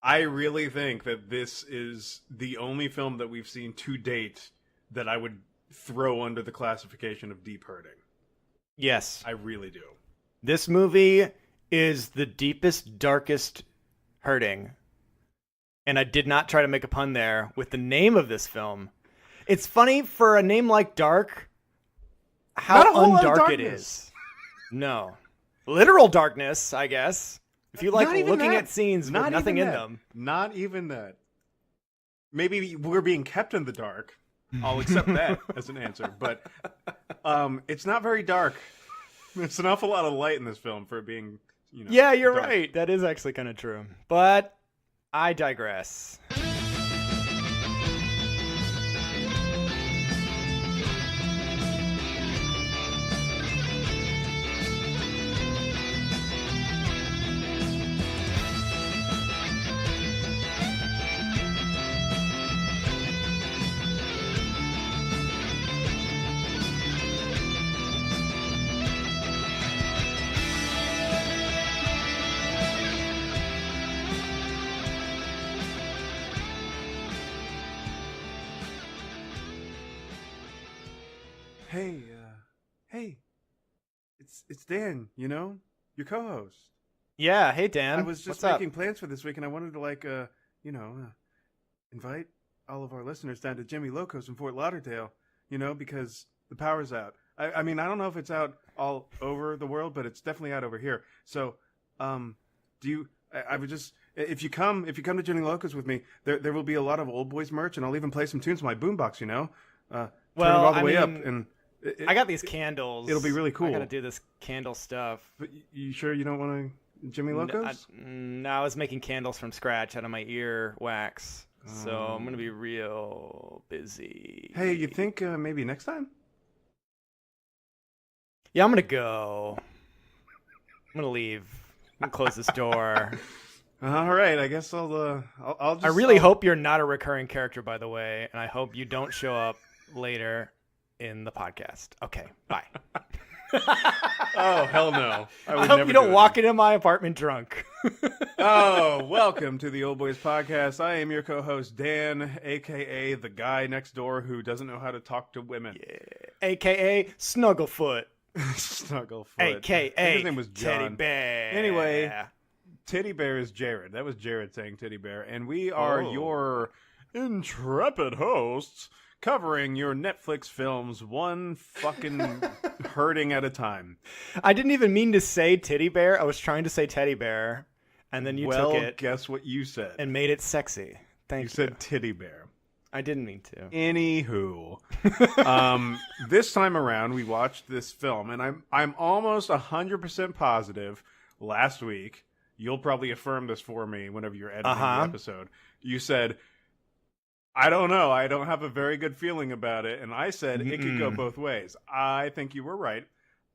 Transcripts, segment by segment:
I really think that this is the only film that we've seen to date that I would throw under the classification of deep hurting. Yes. I really do. This movie is the deepest, darkest hurting. And I did not try to make a pun there with the name of this film. It's funny for a name like Dark, how undark it is. No. Literal darkness, I guess. If you like looking at scenes with nothing in them. Not even that. Maybe we're being kept in the dark. I'll accept that as an answer. But it's not very dark. There's an awful lot of light in this film for it being, Yeah, you're dark. right. That is actually kind of true. But I digress. Hey, it's Dan, your co-host. Yeah, hey Dan. I was just making plans for this week, and I wanted to invite all of our listeners down to Jimmy Loco's in Fort Lauderdale, because the power's out. I mean, I don't know if it's out all over the world, but it's definitely out over here. So, I would just, if you come to Jimmy Loco's with me, there will be a lot of old boys merch, and I'll even play some tunes on my boombox, turn it all the way up, and I got these candles. It'll be really cool. I gotta do this candle stuff. But you sure you don't want to Jimmy Loco's? No, I was making candles from scratch out of my ear wax. So I'm gonna be real busy. Hey, you think maybe next time? Yeah, I'm gonna go. I'm gonna leave. I'm gonna close this door. All right, I guess I'll just. I really hope you're not a recurring character, by the way, and I hope you don't show up later in the podcast. Okay, bye. Oh, hell no. I hope you don't walk into my apartment drunk. Oh, welcome to the Old Boys Podcast. I am your co-host, Dan, a.k.a. the guy next door who doesn't know how to talk to women. Yeah. A.k.a. Snugglefoot. Snugglefoot. A.k.a. His name was John. Teddy Bear. Anyway, Teddy Bear is Jared. That was Jared saying Teddy Bear. And we are your intrepid hosts covering your Netflix films one fucking hurting at a time. I didn't even mean to say Teddy Bear. I was trying to say Teddy Bear, and then you took it. Well, guess what you said? And made it sexy. Thank you. You said Teddy Bear. I didn't mean to. Anywho, this time around we watched this film, and I'm almost 100% positive. Last week, you'll probably affirm this for me whenever you're editing the episode. You said, I don't know. I don't have a very good feeling about it. And I said it could go both ways. I think you were right.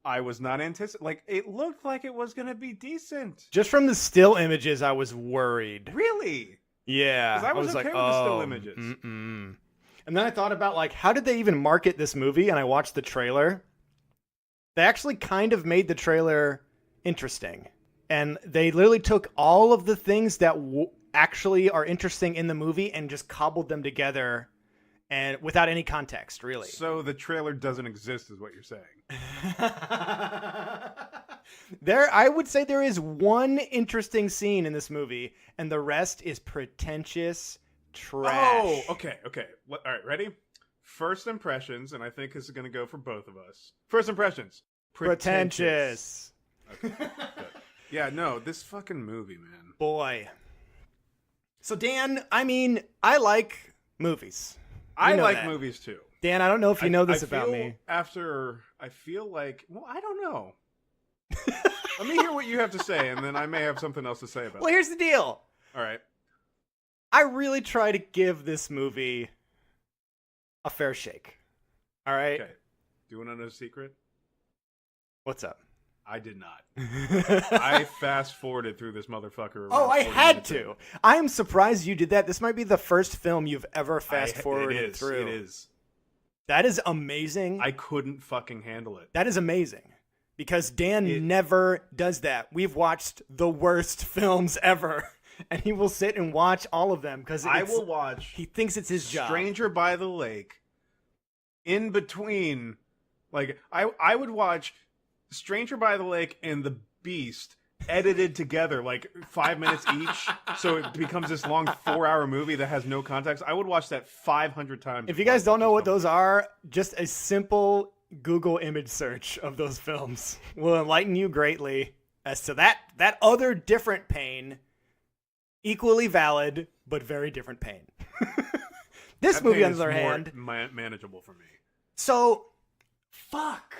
I was not anticipating. It looked like it was going to be decent. Just from the still images, I was worried. Really? Yeah. Because I was okay with the still images. And then I thought about, how did they even market this movie? And I watched the trailer. They actually kind of made the trailer interesting. And they literally took all of the things that actually are interesting in the movie and just cobbled them together and without any context, really. So the trailer doesn't exist is what you're saying. I would say there is one interesting scene in this movie and the rest is pretentious trash. Oh, okay. All right, ready? First impressions, and I think this is going to go for both of us. First impressions. Pretentious. Okay, good. Yeah, no, this fucking movie, man. Boy. So, Dan, I like movies. I like movies, too. Dan, I don't know if you know this about me. I feel like, I don't know. Let me hear what you have to say, and then I may have something else to say about it. Well, here's the deal. All right. I really try to give this movie a fair shake. All right? Okay. Do you want to know a secret? What's up? I did not. I fast-forwarded through this motherfucker. Oh, I had to. I'm surprised you did that. This might be the first film you've ever fast-forwarded through. It is. That is amazing. I couldn't fucking handle it. That is amazing. Because Dan never does that. We've watched the worst films ever. and he will sit and watch all of them because I will watch. He thinks it's his job. Stranger by the Lake. In between, like I would watch Stranger by the Lake and The Beast edited together, like 5 minutes each, so it becomes this long 4-hour movie that has no context. I would watch that 500 times. If you guys don't know what those are, just a simple Google image search of those films will enlighten you greatly as to that other different pain, equally valid but very different pain. This that movie, pain on is the other more hand, manageable for me. So, fuck.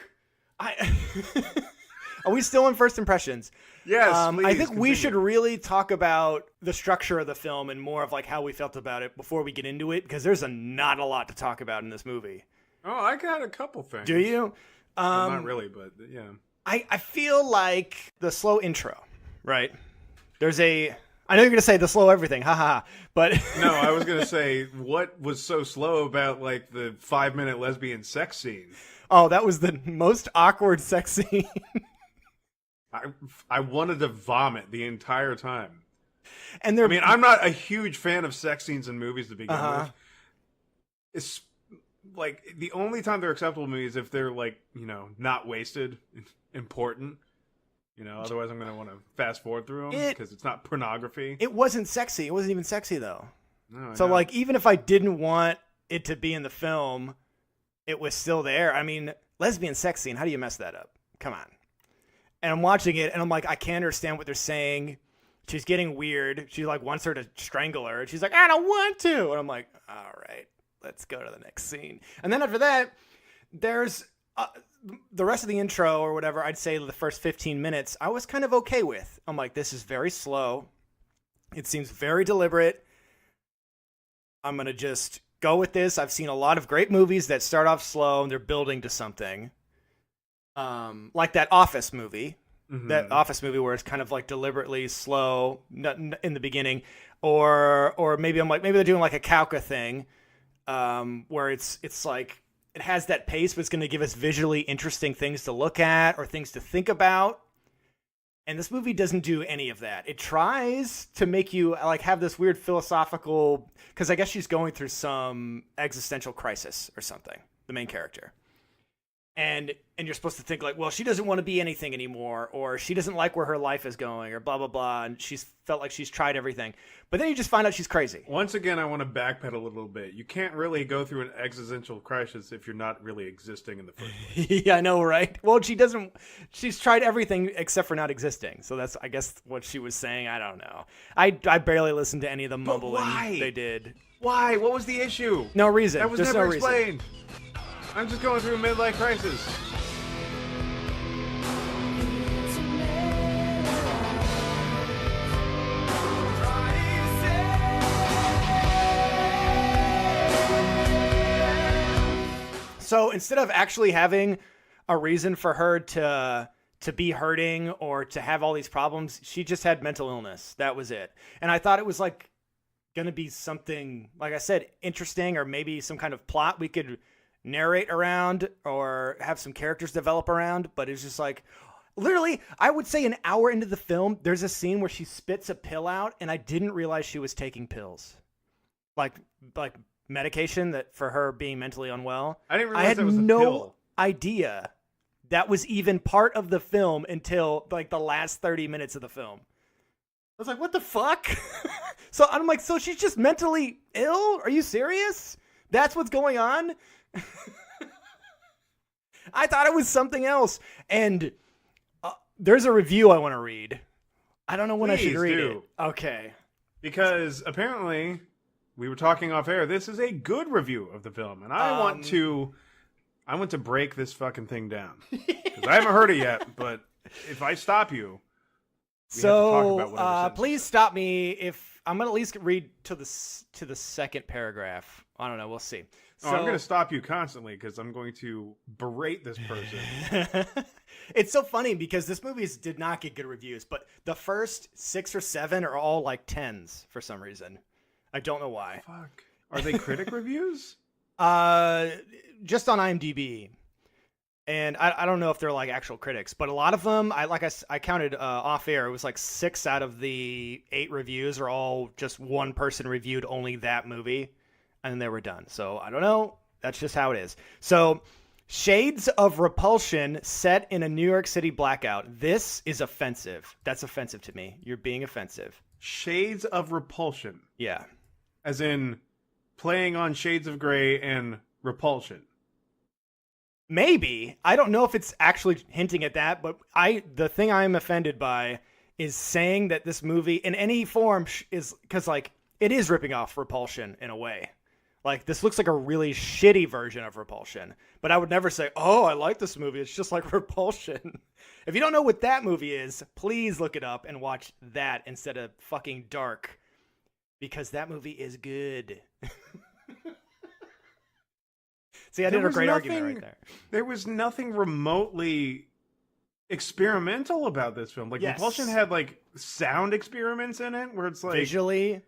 Are we still in first impressions? Yes, I think continue. we should really talk about the structure of the film and more of like how we felt about it before we get into it, because there's not a lot to talk about in this movie. Oh, I got a couple things. Do you? Well, not really, but yeah. I feel like the slow intro, right? I know you're going to say the slow everything, ha ha ha, but... No, I was going to say, what was so slow about, like, the 5-minute lesbian sex scene? Oh, that was the most awkward sex scene. I wanted to vomit the entire time. And I'm not a huge fan of sex scenes in movies to begin with. It's, like, the only time they're acceptable to me is if they're, like, not wasted, important. Otherwise I'm going to want to fast forward through them because it's not pornography. It wasn't sexy. It wasn't even sexy, though. No, so, like, even if I didn't want it to be in the film, it was still there. I mean, lesbian sex scene, how do you mess that up? Come on. And I'm watching it, and I'm like, I can't understand what they're saying. She's getting weird. She, like, wants her to strangle her. And she's like, I don't want to. And I'm like, all right, let's go to the next scene. And then after that, there's... the rest of the intro or whatever, I'd say the first 15 minutes, I was kind of okay with. I'm like, this is very slow. It seems very deliberate. I'm going to just go with this. I've seen a lot of great movies that start off slow and they're building to something. Like that Office movie. Mm-hmm. That Office movie where it's kind of like deliberately slow in the beginning. Or maybe I'm like, maybe they're doing like a Kauka thing where it's like, it has that pace, but it's going to give us visually interesting things to look at or things to think about. And this movie doesn't do any of that. It tries to make you like have this weird philosophical, because I guess she's going through some existential crisis or something, the main character. And you're supposed to think like, well, she doesn't want to be anything anymore, or she doesn't like where her life is going, or blah, blah, blah. And she's felt like she's tried everything. But then you just find out she's crazy. Once again, I want to backpedal a little bit. You can't really go through an existential crisis if you're not really existing in the first place. Yeah, I know, right? Well, she's tried everything except for not existing. So that's, I guess, what she was saying. I don't know. I barely listened to any of the mumbling they did. Why? What was the issue? No reason. That was There's never no explained. I'm just going through a midlife crisis. So instead of actually having a reason for her to be hurting or to have all these problems, she just had mental illness. That was it. And I thought it was like going to be something, like I said, interesting, or maybe some kind of plot we could narrate around or have some characters develop around. But it's just like, literally, I would say an hour into the film, there's a scene where she spits a pill out, and I didn't realize she was taking pills. Like medication that for her being mentally unwell. I didn't realize that was a no pill. idea that was even part of the film until like the last 30 minutes of the film. I was like, what the fuck? So I'm like, so she's just mentally ill? Are you serious? That's what's going on? I thought it was something else. And there's a review I want to read. I don't know when I should read it. Okay. Because apparently, we were talking off air, this is a good review of the film. And I want to break this fucking thing down. Because I haven't heard it yet, but if I stop you, we have to talk about whatever please stop me if I'm going to at least read to the second paragraph. I don't know. We'll see. So, I'm going to stop you constantly because I'm going to berate this person. It's so funny because this movie did not get good reviews, but the first 6 or 7 are all like 10s for some reason. I don't know why. Fuck. Are they critic reviews? Just on IMDb. And I don't know if they're like actual critics, but a lot of them, I counted off air. It was like 6 out of the 8 reviews are all just one person reviewed only that movie, and then they were done. So I don't know. That's just how it is. So shades of repulsion set in a New York City blackout. This is offensive. That's offensive to me. You're being offensive. Shades of repulsion. Yeah. As in playing on Shades of Grey and repulsion. Maybe. I don't know if it's actually hinting at that, but the thing I'm offended by is saying that this movie in any form is, because like it is ripping off Repulsion in a way. Like this looks like a really shitty version of Repulsion, but I would never say, oh, I like this movie. It's just like Repulsion. If you don't know what that movie is, please look it up and watch that instead of fucking Dark, because that movie is good. See, I did a great argument right there. There was nothing remotely experimental about this film. Like, yes. Repulsion had, like, sound experiments in it, where it's, like... Visually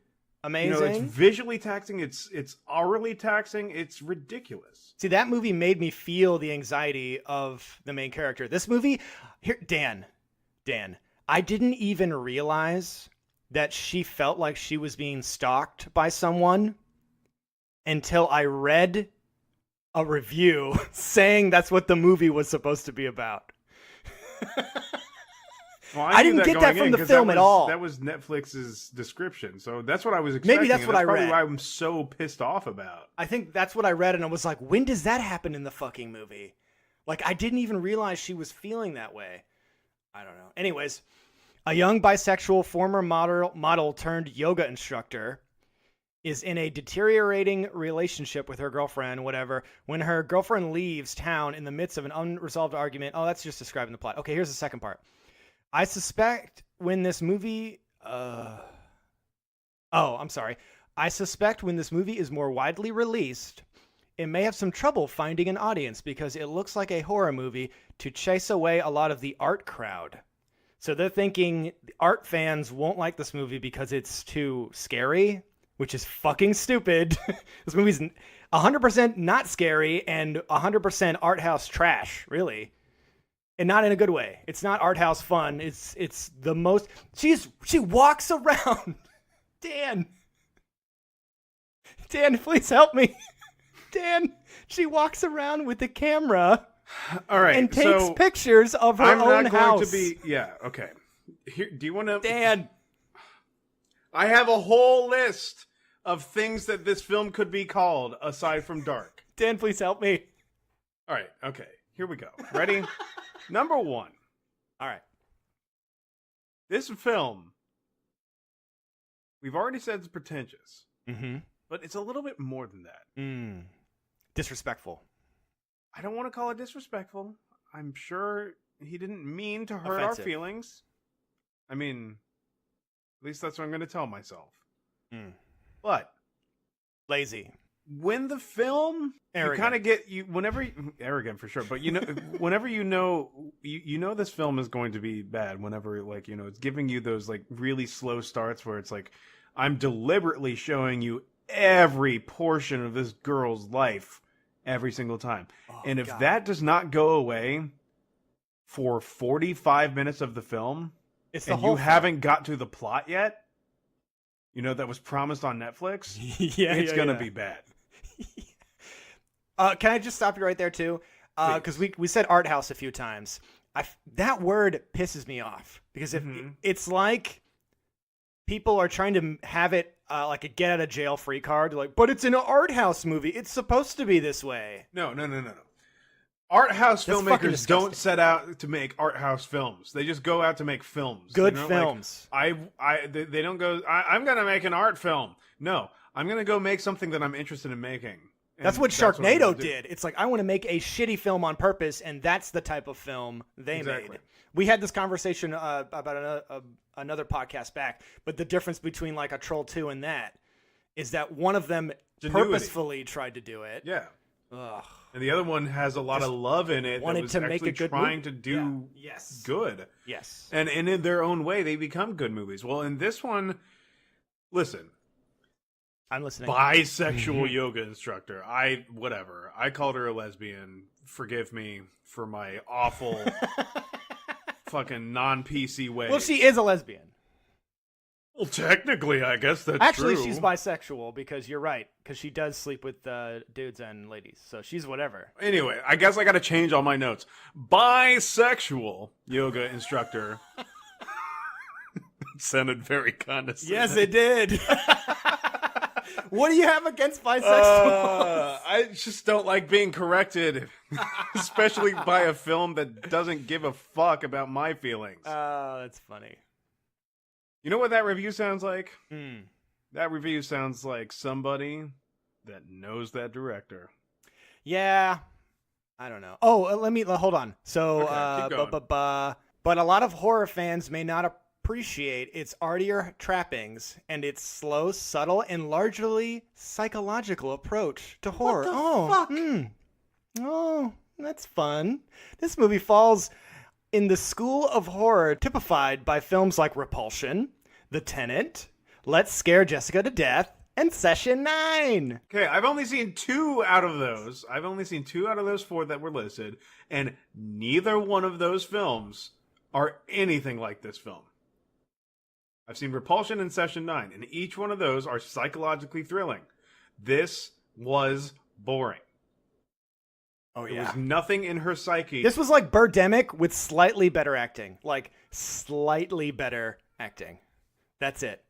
amazing. You know, it's visually taxing, it's aurally taxing, it's ridiculous. See, that movie made me feel the anxiety of the main character. This movie... Here, Dan, I didn't even realize that she felt like she was being stalked by someone until I read a review saying that's what the movie was supposed to be about. Well, I didn't get that from the film at all. That was Netflix's description, so that's what I was expecting. Maybe that's what I read. Probably why I'm so pissed off about. I think that's what I read, and I was like, when does that happen in the fucking movie? Like, I didn't even realize she was feeling that way. I don't know. Anyways, a young bisexual former model turned yoga instructor is in a deteriorating relationship with her girlfriend, whatever, when her girlfriend leaves town in the midst of an unresolved argument. Oh, that's just describing the plot. Okay, here's the second part. I suspect when this movie... I suspect when this movie is more widely released, it may have some trouble finding an audience because it looks like a horror movie to chase away a lot of the art crowd. So they're thinking the art fans won't like this movie because it's too scary, which is fucking stupid. This movie's 100% not scary and 100% art house trash, really. And not in a good way. It's not art house fun. It's the most... She walks around. Dan, please help me. Dan, she walks around with the camera. All right, and takes pictures of her own house. Yeah, okay. Here, do you want to... Dan. I have a whole list of things that this film could be called aside from Dark. Dan, please help me. All right, okay. Here we go. Ready? Number 1. All right. This film, we've already said it's pretentious. Mm-hmm. But it's a little bit more than that. Disrespectful. I don't want to call it disrespectful. I'm sure he didn't mean to hurt Offensive. our feelings. I mean, at least that's what I'm going to tell myself. But lazy. When the film, arrogant. You kind of get arrogant for sure. But whenever you know this film is going to be bad. Whenever it's giving you those like really slow starts where it's like I'm deliberately showing you every portion of this girl's life every single time. Oh, and if that does not go away for 45 minutes of the film, it's and you haven't got to the plot yet, that was promised on Netflix, it's going to be bad. Can I just stop you right there too? Because we said art house a few times. That word pisses me off because if it's like people are trying to have it like a get out of jail free card, like, but it's an art house movie. It's supposed to be this way. No. Art house filmmakers don't set out to make art house films. They just go out to make films. Good films. They don't go, I'm going to make an art film. No, I'm going to go make something that I'm interested in making. That's what Sharknado did. It's like, I want to make a shitty film on purpose, and that's the type of film they made. We had this conversation about another podcast back, but the difference between like a Troll 2 and that is that one of them purposefully tried to do it. Yeah. Ugh. And the other one has a lot of love in it. Wanted to make a good trying movie. to do good. Yes. And in their own way, they become good movies. Well, in this one, listen, I'm listening. Bisexual yoga instructor. Whatever. I called her a lesbian. Forgive me for my awful fucking non-PC way. Well, she is a lesbian. Well, technically, I guess that's Actually, true. she's bisexual because you're right. Because she does sleep with dudes and ladies. So she's whatever. Anyway, I guess I got to change all my notes. Bisexual yoga instructor. Sounded very condescending. Yes, it did. What do you have against bisexuals? I just don't like being corrected, especially by a film that doesn't give a fuck about my feelings. That's funny. You know what that review sounds like? Hmm. That review sounds like somebody that knows that director. Yeah. I don't know. Oh, hold on. So, Okay, keep going. but a lot of horror fans may not appreciate its artier trappings and its slow, subtle, and largely psychological approach to horror. Oh, that's fun. This movie falls in the school of horror typified by films like Repulsion, The Tenant, Let's Scare Jessica to Death, and Session 9. Okay, I've only seen 2 out of those. I've only seen 2 out of those 4 that were listed, and neither one of those films are anything like this film. I've seen Repulsion and Session 9, and each one of those are psychologically thrilling. This was boring. Oh, There was nothing in her psyche. This was like Birdemic with slightly better acting. Like, slightly better acting. That's it.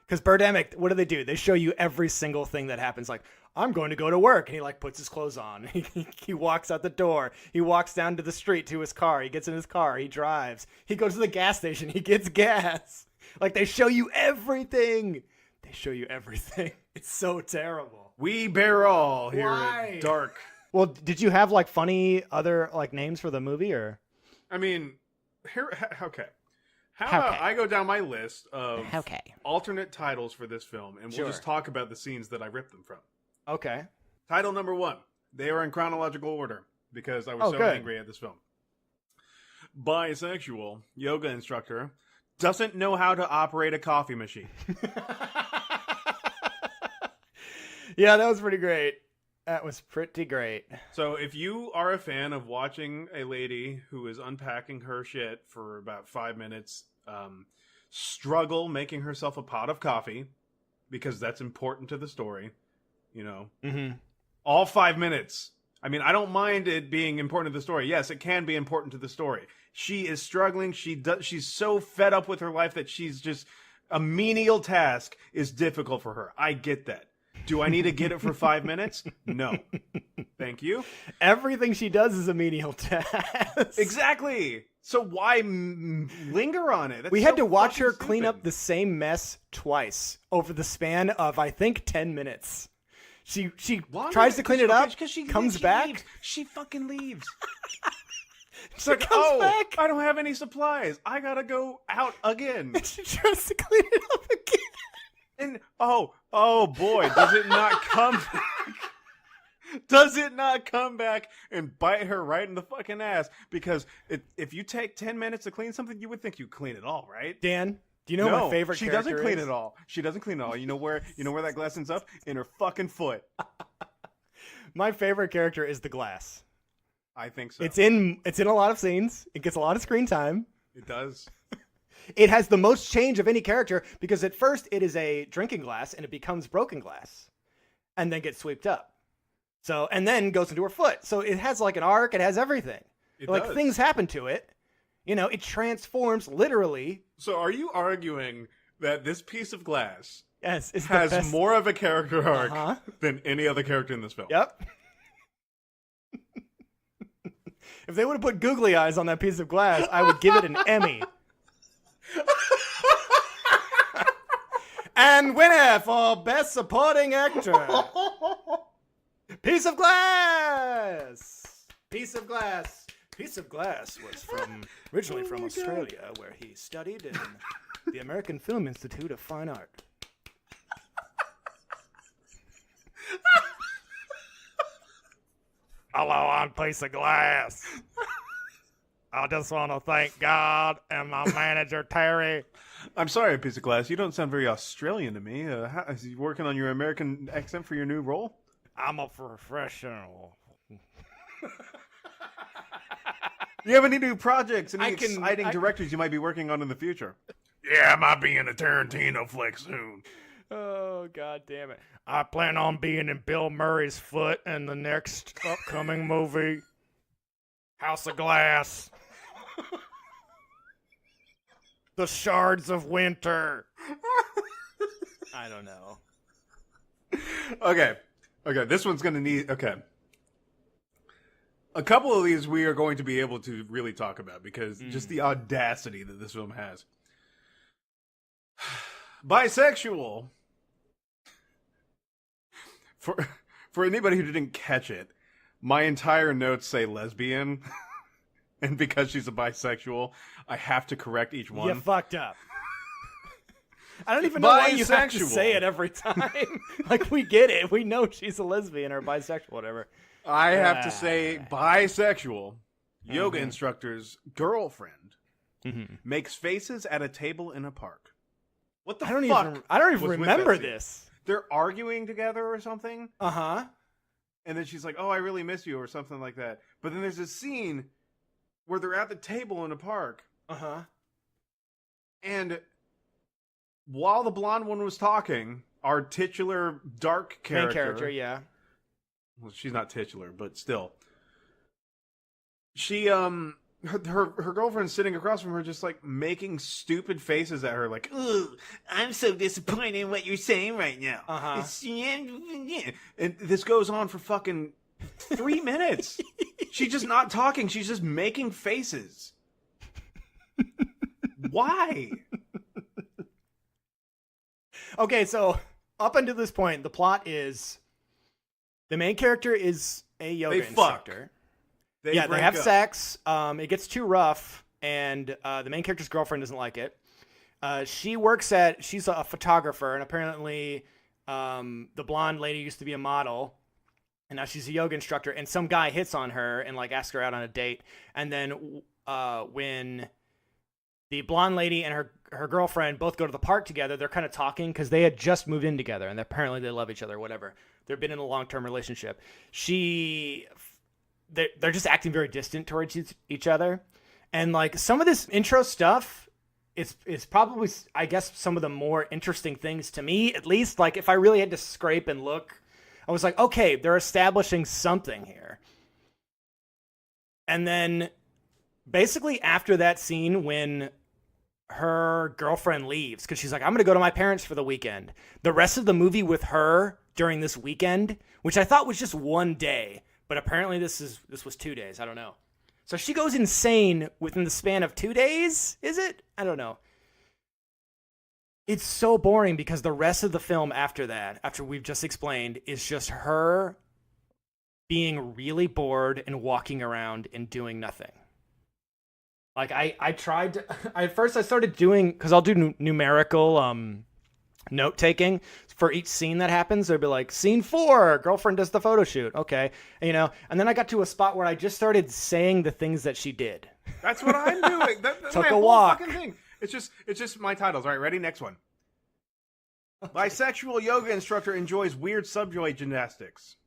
Because Birdemic, what do? They show you every single thing that happens. Like, I'm going to go to work. And he, like, puts his clothes on. He walks out the door. He walks down to the street to his car. He gets in his car. He drives. He goes to the gas station. He gets gas. Like, they show you everything. They show you everything. It's so terrible. We bear all here Why? at Dark. Well, did you have, like, funny other, like, names for the movie, or? I mean, okay. How about I go down my list of alternate titles for this film, and we'll just talk about the scenes that I ripped them from. Okay. Title number 1. They are in chronological order, because I was so angry at this film. Bisexual yoga instructor doesn't know how to operate a coffee machine. Yeah, that was pretty great. That was pretty great. So if you are a fan of watching a lady who is unpacking her shit for about 5 minutes, struggle making herself a pot of coffee, because that's important to the story, you know, all 5 minutes. I mean, I don't mind it being important to the story. Yes, it can be important to the story. She is struggling. She's so fed up with her life that she's just, a menial task is difficult for her. I get that. Do I need to get it for 5 minutes? No. Thank you. Everything she does is a menial task. Exactly. So why linger on it? That's we so had to watch her fucking clean stupid. up the same mess twice over the span of, I think, 10 minutes. She tries to clean it up, because she comes she back. leaves. She fucking leaves. She comes back. I don't have any supplies. I gotta go out again. She tries to clean it up again. And oh boy, does it not come back? Does it not come back and bite her right in the fucking ass? Because if you take 10 minutes to clean something, you would think you clean it all, right? Dan, do you know what my favorite she character doesn't clean is? it all. She doesn't clean it all. You know where that glass ends up? In her fucking foot. My favorite character is the glass. I think so. It's in a lot of scenes. It gets a lot of screen time. It does. It has the most change of any character because at first it is a drinking glass and it becomes broken glass and then gets swept up. So, and then goes into her foot. So it has like an arc. It has everything. It like does. Things happen to it. You know, it transforms literally. So are you arguing that this piece of glass Yes, it's the has best. more of a character arc than any other character in this film? Yep. If they would have put googly eyes on that piece of glass, I would give it an Emmy. And winner for Best Supporting Actor. Piece of glass. Piece of glass. Piece of glass was originally from Australia, where he studied in the American Film Institute of Fine Art. Hello, I'm Piece of Glass. I just want to thank God and my manager, Terry. I'm sorry, piece of glass. You don't sound very Australian to me. Is he working on your American accent for your new role? I'm a professional. You have any new projects? Any I can- exciting I- directors you might be working on in the future? Yeah, I might be in a Tarantino flick soon. Oh, God damn it. I plan on being in Bill Murray's foot in the next upcoming movie, House of Glass. The Shards of Winter. I don't know. Okay, this one's going to need... Okay. A couple of these we are going to be able to really talk about because just the audacity that this film has. Bisexual. For anybody who didn't catch it, my entire notes say lesbian. And because she's a bisexual, I have to correct each one. You fucked up. I don't even know why you have to Bisexual. say it every time. Like, we get it. We know she's a lesbian or bisexual, whatever. I have to say bisexual yoga instructor's girlfriend makes faces at a table in a park. What the fuck? I don't even was with remember that scene? this. They're arguing together or something, Uh-huh. and then she's like, "Oh, I really miss you," or something like that. But then there's a scene where they're at the table in a park, Uh-huh. and while the blonde one was talking, our titular dark character, Main character, yeah. well, she's not titular, but still, she her girlfriend's sitting across from her, just like making stupid faces at her, like, "Ugh, I'm so disappointed in what you're saying right now." Uh-huh. And this goes on for fucking 3 minutes. She's just not talking. She's just making faces. Why? Okay, so up until this point, the plot is the main character is a yoga They fuck. instructor. They They have break up. sex. It gets too rough, and the main character's girlfriend doesn't like it. She's a photographer, and apparently the blonde lady used to be a model, and now she's a yoga instructor, and some guy hits on her and like asks her out on a date. And then when the blonde lady and her girlfriend both go to the park together, they're kind of talking because they had just moved in together, and apparently they love each other, whatever. They've been in a long-term relationship. They're just acting very distant towards each other. And like some of this intro stuff is probably, I guess, some of the more interesting things to me, at least. Like if I really had to scrape and look, I was like, okay, they're establishing something here. And then basically after that scene when her girlfriend leaves, because she's like, I'm going to go to my parents for the weekend. The rest of the movie with her during this weekend, which I thought was just one day, but apparently this was 2 days. I don't know. So she goes insane within the span of 2 days, is it? I don't know. It's so boring because the rest of the film after that, after we've just explained, is just her being really bored and walking around and doing nothing. Like I tried to, at first I started doing, because I'll do numerical note taking for each scene that happens. There'd be like, scene 4, girlfriend does the photo shoot. Okay. And then I got to a spot where I just started saying the things that she did. That's what I'm doing. That's Took my a whole walk. fucking thing. It's just my titles. All right, ready? Next one. Bisexual yoga instructor enjoys weird subway gymnastics.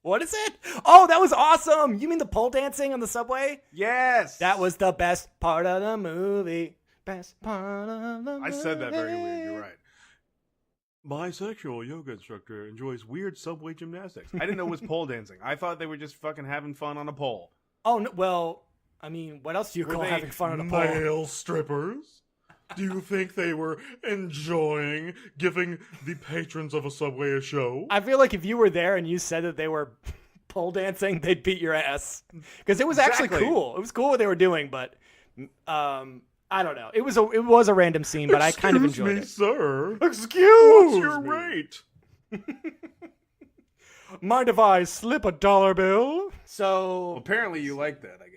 What is it? Oh, that was awesome. You mean the pole dancing on the subway? Yes. That was the best part of the movie. Best part of the movie. I said that very weird. You're right. Bisexual yoga instructor enjoys weird subway gymnastics. I didn't know it was pole dancing. I thought they were just fucking having fun on a pole. Oh, no, well, I mean, what else do you call having fun on a pole? Male strippers? Do you think they were enjoying giving the patrons of a subway a show? I feel like if you were there and you said that they were pole dancing, they'd beat your ass. Because it was actually cool. It was cool what they were doing, but I don't know. It was a random scene, but I kind of enjoyed it. Sir. Excuse What's your me. rate? Mind if I slip a $1 bill? So Apparently you like that, I guess.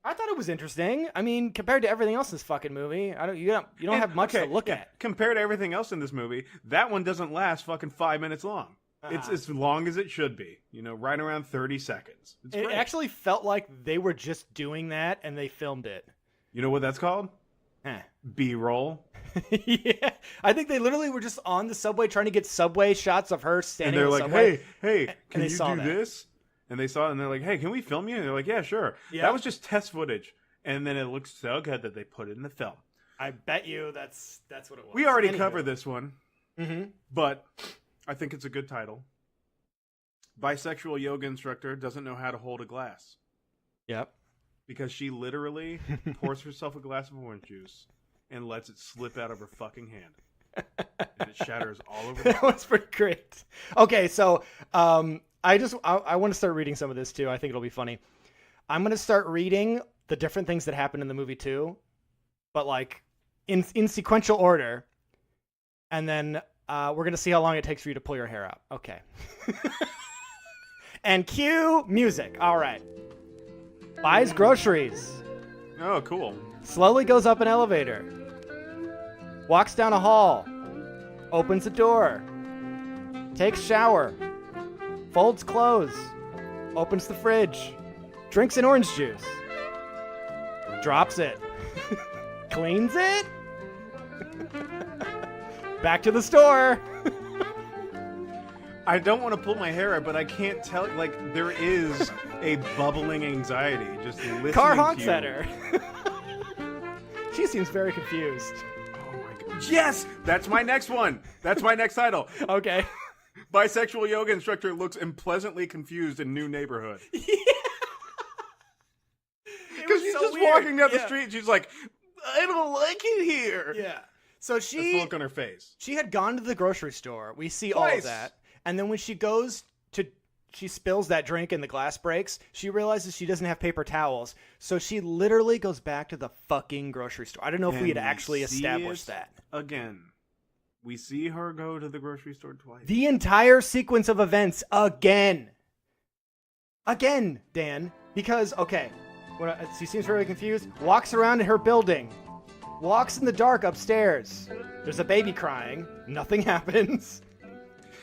I thought it was interesting. I mean, compared to everything else in this fucking movie, you don't have much to look at. Compared to everything else in this movie, that one doesn't last fucking 5 minutes long. It's as long as it should be. Right around 30 seconds. It's It great. actually felt like they were just doing that and they filmed it. You know what that's called? B-roll. Yeah, I think they literally were just on the subway trying to get subway shots of her standing. And they're on the like, subway, hey, can they you saw do that. this? And they saw it, and they're like, hey, can we film you? And they're like, yeah, sure. Yeah. That was just test footage. And then it looks so good that they put it in the film. I bet you that's what it was. We already Anywho. covered this one, Mm-hmm. but I think it's a good title. Bisexual yoga instructor doesn't know how to hold a glass. Yep. Because she literally pours herself a glass of orange juice and lets it slip out of her fucking hand. And it shatters all over the That was pretty great. Okay, so I want to start reading some of this too. I think it'll be funny. I'm going to start reading the different things that happen in the movie too, but like in sequential order. And then we're going to see how long it takes for you to pull your hair out. Okay. And cue music. All right. Buys groceries. Oh, cool. Slowly goes up an elevator. Walks down a hall. Opens a door. Takes shower. Folds clothes. Opens the fridge. Drinks an orange juice. Drops it. Cleans it. Back to the store. I don't want to pull my hair out, but I can't tell. Like, there is a bubbling anxiety just listening Car to honks you. at her. She seems very confused. Oh my god! Yes, that's my next one. That's my next title. Okay. Bisexual yoga instructor looks unpleasantly confused in new neighborhood. Because Because she's just walking down the street, and she's like, "I don't like it here." Yeah. So That's the look on her face. she had gone to the grocery store. We see all of Twice. that. And then when she goes to, she spills that drink and the glass breaks. She realizes she doesn't have paper towels. So she literally goes back to the fucking grocery store. I don't know if we had And actually see established it that. Again, we see her go to the grocery store twice. The entire sequence of events again. Again, Dan. Because, okay, she seems very confused. Walks around in her building. Walks in the dark upstairs. There's a baby crying. Nothing happens.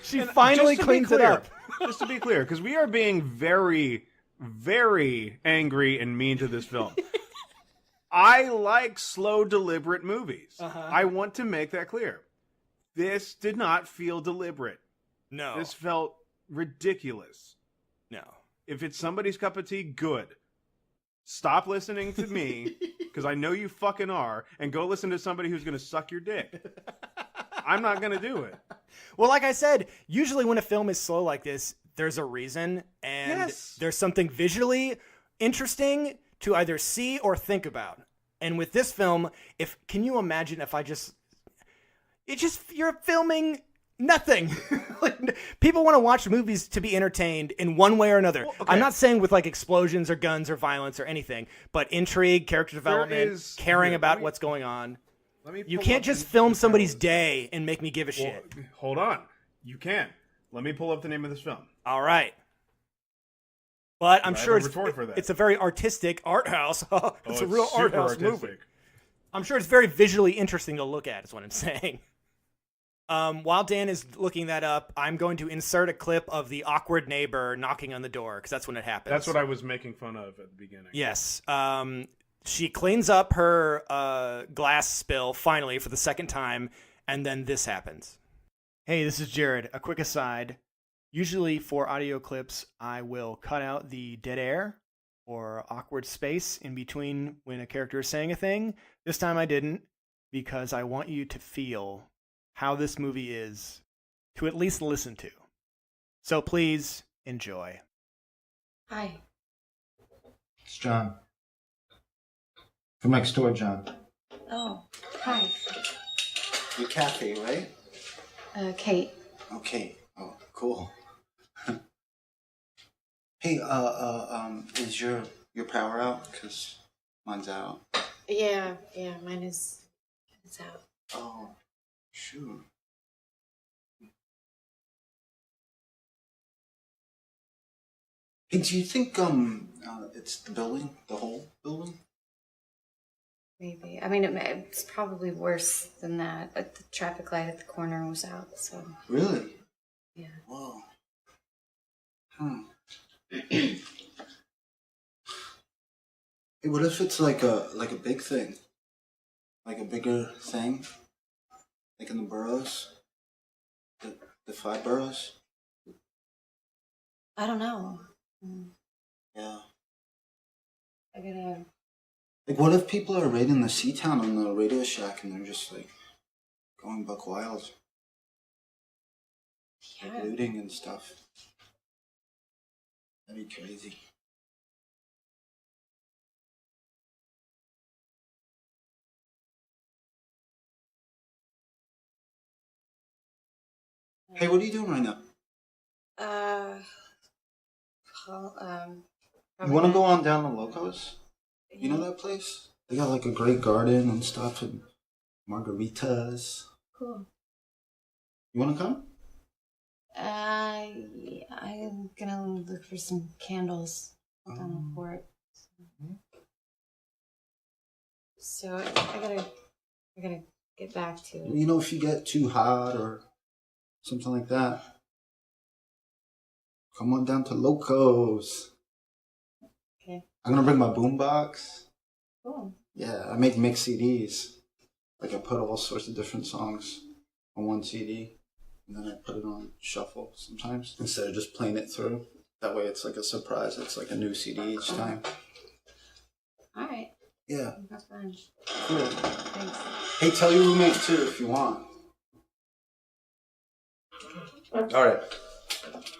She And finally just to be cleans it clear- up. Just to be clear, because we are being very, very angry and mean to this film. I like slow, deliberate movies. I want to make that clear. This did not feel deliberate. No. This felt ridiculous. No. If it's somebody's cup of tea, good. Stop listening to me, because I know you fucking are, and go listen to somebody who's going to suck your dick. I'm not going to do it. Well, like I said, usually when a film is slow like this, there's a reason, and Yes. there's something visually interesting to either see or think about. And with this film, can you imagine if you're filming nothing. Like, people want to watch movies to be entertained in one way or another. Well, okay. I'm not saying with like explosions or guns or violence or anything, but intrigue, character development, caring about what's going on. You can't just film somebody's day and make me give a shit. Hold on. You can. Let me pull up the name of this film. All right. But I'm I sure have a retort for that. it's a very artistic art house. It's a real super art house artistic. movie. I'm sure it's very visually interesting to look at, is what I'm saying. While Dan is looking that up, I'm going to insert a clip of the awkward neighbor knocking on the door, because that's when it happens. That's what I was making fun of at the beginning. Yes. She cleans up her glass spill, finally, for the second time, and then this happens. Hey, this is Jared. A quick aside. Usually for audio clips, I will cut out the dead air or awkward space in between when a character is saying a thing. This time I didn't, because I want you to feel how this movie is to at least listen to. So please enjoy. Hi. It's John. From next door, John. Oh, hi. You're Kathy, right? Kate. Okay. Oh, cool. Hey, is your power out? 'Cause mine's out. Yeah, mine is out. Oh, shoot. Hey, do you think it's the building, the whole building? Maybe. I mean, it's probably worse than that. But the traffic light at the corner was out, so Really? yeah. Whoa. Hey, what if it's like a big thing? Like a bigger thing? Like in the boroughs? The 5 boroughs? I don't know. Yeah. I gotta. Like, what if people are raiding the Sea-Town on the Radio Shack and they're just, like, going buck wild? Yeah. Like, looting and stuff. That'd be crazy. Hey, what are you doing right now? Call, You want to go on down to Locos? You know that place? They got like a great garden and stuff and margaritas. Cool. You want to come? Yeah, I'm gonna look for some candles on the port. So I gotta get back to it. You know, if you get too hot or something like that, come on down to Locos. Okay. I'm gonna bring my boombox. Cool. Yeah, I make mix CDs. Like I put all sorts of different songs on one CD, and then I put it on shuffle sometimes instead of just playing it through. That way, it's like a surprise. It's like a new CD each time. All right. Yeah. That's fun. Cool. Thanks. Hey, tell your roommate too if you want. All right.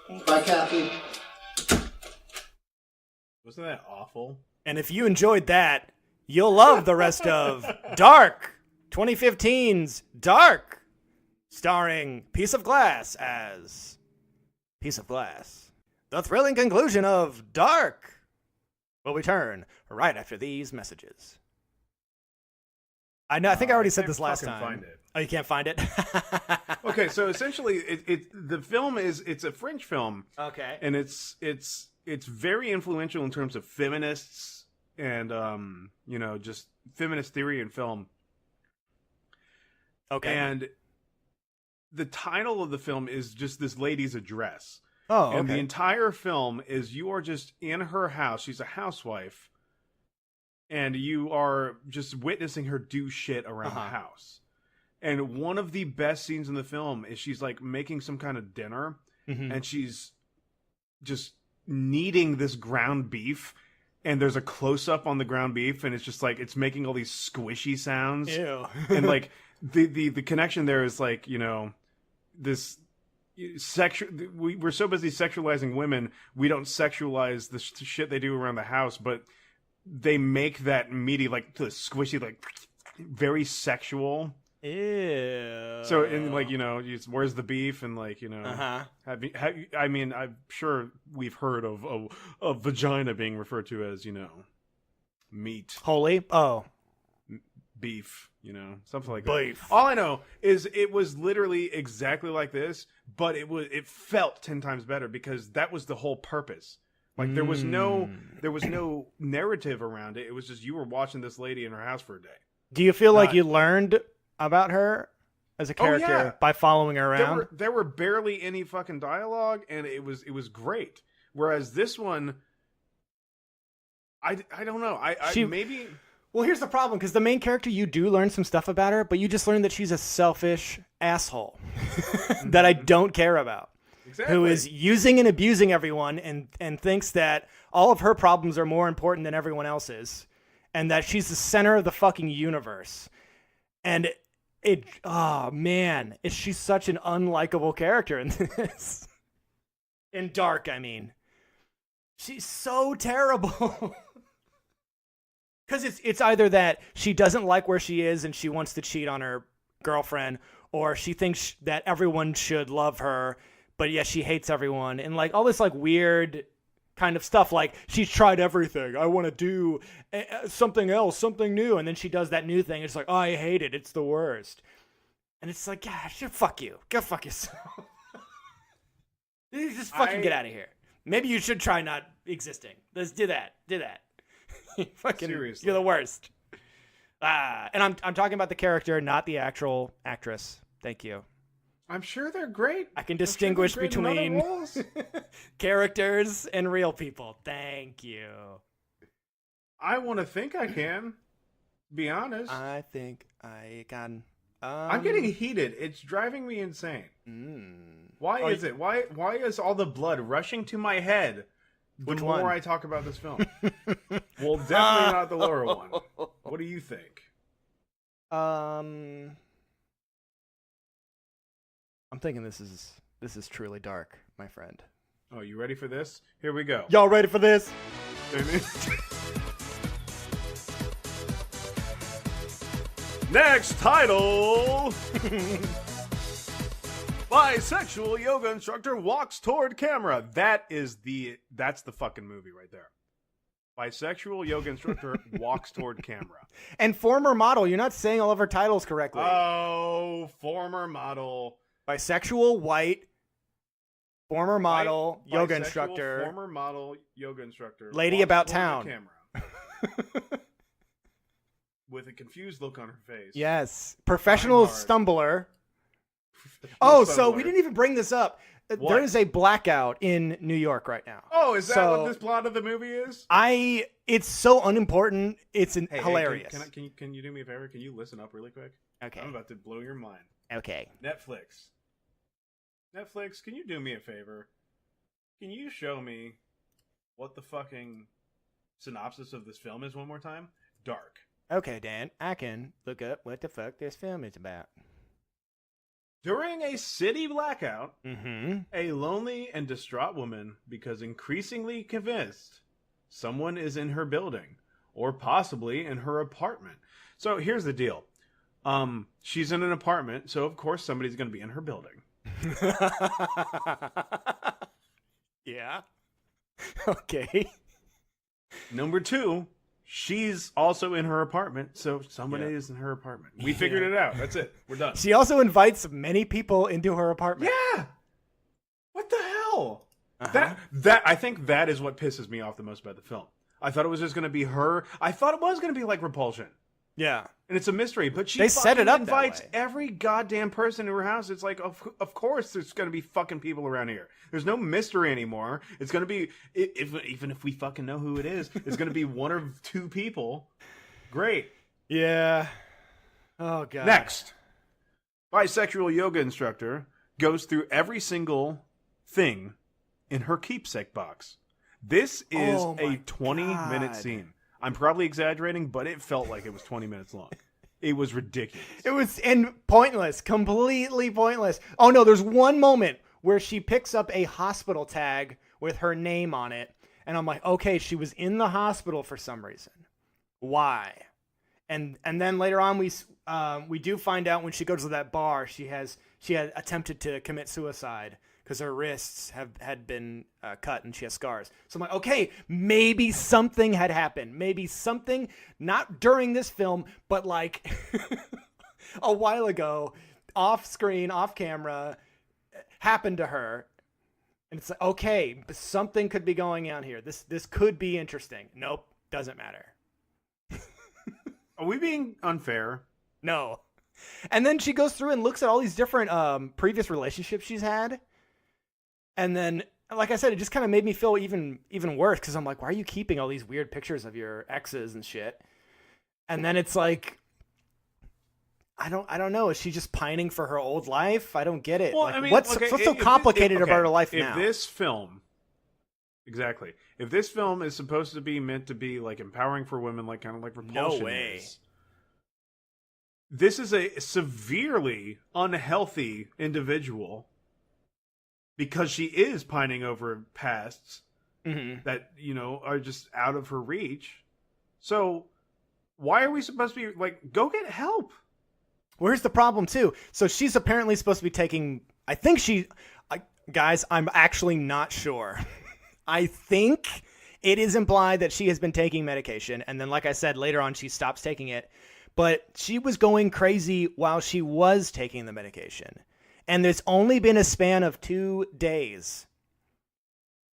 Thanks. Bye, Kathy. Wasn't that awful? And if you enjoyed that, you'll love the rest of Dark, 2015's Dark, starring Piece of Glass as Piece of Glass. The thrilling conclusion of Dark will return right after these messages. I know. I think I already said can't this last fucking time. find it. Oh, you can't find it? Okay, so essentially, the film it's a French film, Okay. and it's very influential in terms of feminists and just feminist theory in film. Okay. And the title of the film is just this lady's address. Oh, And the okay. entire film is you are just in her house. She's a housewife. And you are just witnessing her do shit around the house. And one of the best scenes in the film is she's like making some kind of dinner. Mhm. And she's just kneading this ground beef. And there's a close-up on the ground beef. And it's just like, it's making all these squishy sounds. Ew. And like, the connection there is like, this... we're so busy sexualizing women, we don't sexualize the shit they do around the house, but they make that meaty, like the squishy, like very sexual. Ew. So in like where's the beef and like Uh-huh. I mean I'm sure we've heard of vagina being referred to as meat, Holy? Oh. beef, something like Beef. that. All I know is it was literally exactly like this, but it felt 10 times better because that was the whole purpose. Like there was no narrative around it. It was just you were watching this lady in her house for a day. Do you feel like you learned about her as a character yeah. by following her around? There were barely any fucking dialogue, and it was great. Whereas this one, I don't know. Maybe. Well, here's the problem, because the main character, you do learn some stuff about her, but you just learn that she's a selfish asshole that I don't care about. Exactly. Who is using and abusing everyone and thinks that all of her problems are more important than everyone else's, and that she's the center of the fucking universe. And she's such an unlikable character in this. In Dark, I mean. She's so terrible. Because it's either that she doesn't like where she is and she wants to cheat on her girlfriend, or she thinks that everyone should love her, but yeah, she hates everyone. And like all this like weird kind of stuff, like she's tried everything. I want to do something else, something new. And then she does that new thing. It's like, oh, I hate it. It's the worst. And it's like, yeah, fuck you. Go fuck yourself. Just fucking get out of here. Maybe you should try not existing. Let's do that. Fucking, Seriously. you're the worst. And I'm talking about the character, not the actual actress. Thank you. I'm sure they're great. I can distinguish I'm sure they're great in other between roles. characters and real people. Thank you. I want to think I can. Be honest. I think I can. I'm getting heated. It's driving me insane. Why is it? Why is all the blood rushing to my head the Which more one? I talk about this film? Well, definitely not the Laura one. What do you think? I'm thinking this is truly dark, my friend. Oh, you ready for this? Here we go. Y'all ready for this? Next title. Bisexual yoga instructor walks toward camera. That's the fucking movie right there. Bisexual yoga instructor walks toward camera. And former model. You're not saying all of her titles correctly. Oh, former model. Bisexual, white, former model, yoga Bisexual, instructor, former model, yoga instructor. lady walks about toward town. the camera. With a confused look on her face. Yes. Professional hard. stumbler. Professional Oh, so stumbler. we didn't even bring this up. What? There is a blackout in New York right now. Oh, is that So- what this plot of the movie is? It's so unimportant. It's Hey, hilarious. can you do me a favor? Can you listen up really quick? Okay. I'm about to blow your mind. Okay. Netflix, can you do me a favor? Can you show me what the fucking synopsis of this film is one more time? Dark. Okay, Dan. I can look up what the fuck this film is about. During a city blackout, Mm-hmm. a lonely and distraught woman becomes increasingly convinced someone is in her building, or possibly in her apartment. So here's the deal. She's in an apartment, so of course somebody's going to be in her building. Yeah. Okay. Number two, she's also in her apartment, so somebody Yeah. is in her apartment. We figured it out. That's it. We're done. She also invites many people into her apartment. Yeah. What the hell? Uh-huh. That I think that is what pisses me off the most about the film. I thought it was just going to be her. I thought it was going to be like Repulsion. Yeah. And it's a mystery, but she They set it fucking up that invites way. every goddamn person to her house. It's like, of course there's going to be fucking people around here. There's no mystery anymore. It's going to be, even if we fucking know who it is, it's going to be one or two people. Great. Yeah. Oh, God. Next. Bisexual yoga instructor goes through every single thing in her keepsake box. This is Oh my a 20-minute God. scene. I'm probably exaggerating, but it felt like it was 20 minutes long. It was ridiculous. It was pointless, completely pointless. Oh no, there's one moment where she picks up a hospital tag with her name on it, and I'm like, okay, she was in the hospital for some reason. Why? And then later on, we do find out when she goes to that bar, she had attempted to commit suicide because her wrists had been cut and she has scars. So I'm like, okay, maybe something had happened. Maybe something, not during this film, but like a while ago, off screen, off camera, happened to her. And it's like, okay, something could be going on here. This could be interesting. Nope, doesn't matter. Are we being unfair? No. And then she goes through and looks at all these different previous relationships she's had. And then, like I said, it just kind of made me feel even worse because I'm like, why are you keeping all these weird pictures of your exes and shit? And then it's like, I don't know. Is she just pining for her old life? I don't get it. Well, like, I mean, what's okay, so complicated about her life now? If this film is supposed to be meant to be like empowering for women, like kind of like Repulsion way. is, this is a severely unhealthy individual because she is pining over pasts that, are just out of her reach. So why are we supposed to be like, go get help? Where's the problem too? So she's apparently supposed to be taking, guys, I'm actually not sure. I think it is implied that she has been taking medication. And then, like I said, later on, she stops taking it. But she was going crazy while she was taking the medication. And there's only been a span of 2 days.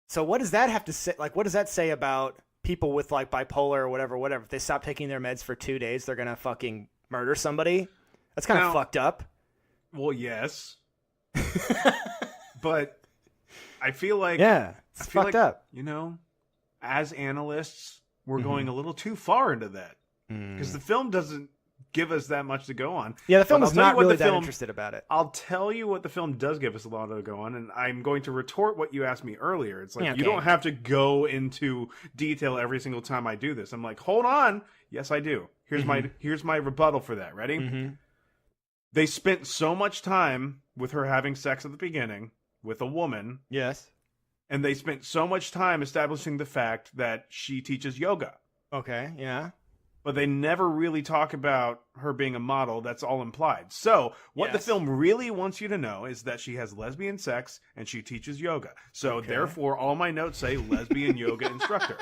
So what does that have to say? Like, what does that say about people with like bipolar or whatever? If they stop taking their meds for 2 days, they're going to fucking murder somebody? That's kind of fucked up. Well, yes. But I feel like... Yeah, it's I feel fucked like, up. as analysts, we're going a little too far into that. because the film doesn't give us that much to go on. Yeah, the film But is I'll tell you not what really the that film- interested about it. I'll tell you what the film does give us a lot to go on, and I'm going to retort what you asked me earlier. It's like, Yeah, okay. you don't have to go into detail every single time I do this. I'm like, hold on. Yes, I do. Here's my rebuttal for that. Ready? Mm-hmm. They spent so much time with her having sex at the beginning with a woman, Yes. and they spent so much time establishing the fact that she teaches yoga. Okay, yeah. But they never really talk about her being a model. That's all implied. So what the Yes. film really wants you to know is that she has lesbian sex and she teaches yoga. So therefore, all my notes say lesbian yoga instructor.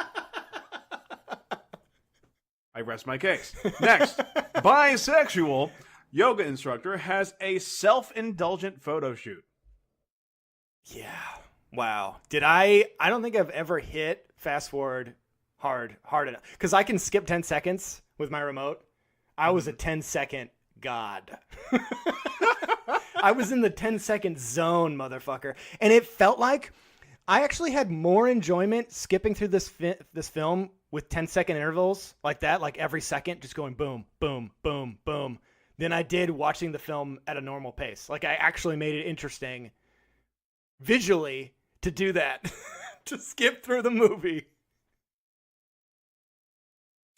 I rest my case. Next, bisexual yoga instructor has a self-indulgent photo shoot. Yeah. Wow. I don't think I've ever hit fast forward hard enough. Because I can skip 10 seconds with my remote. I was a 10-second god. I was in the 10-second zone, motherfucker. And it felt like I actually had more enjoyment skipping through this film with 10-second intervals like that, like every second, just going boom, boom, boom, boom, than I did watching the film at a normal pace. Like, I actually made it interesting visually to do that, to skip through the movie.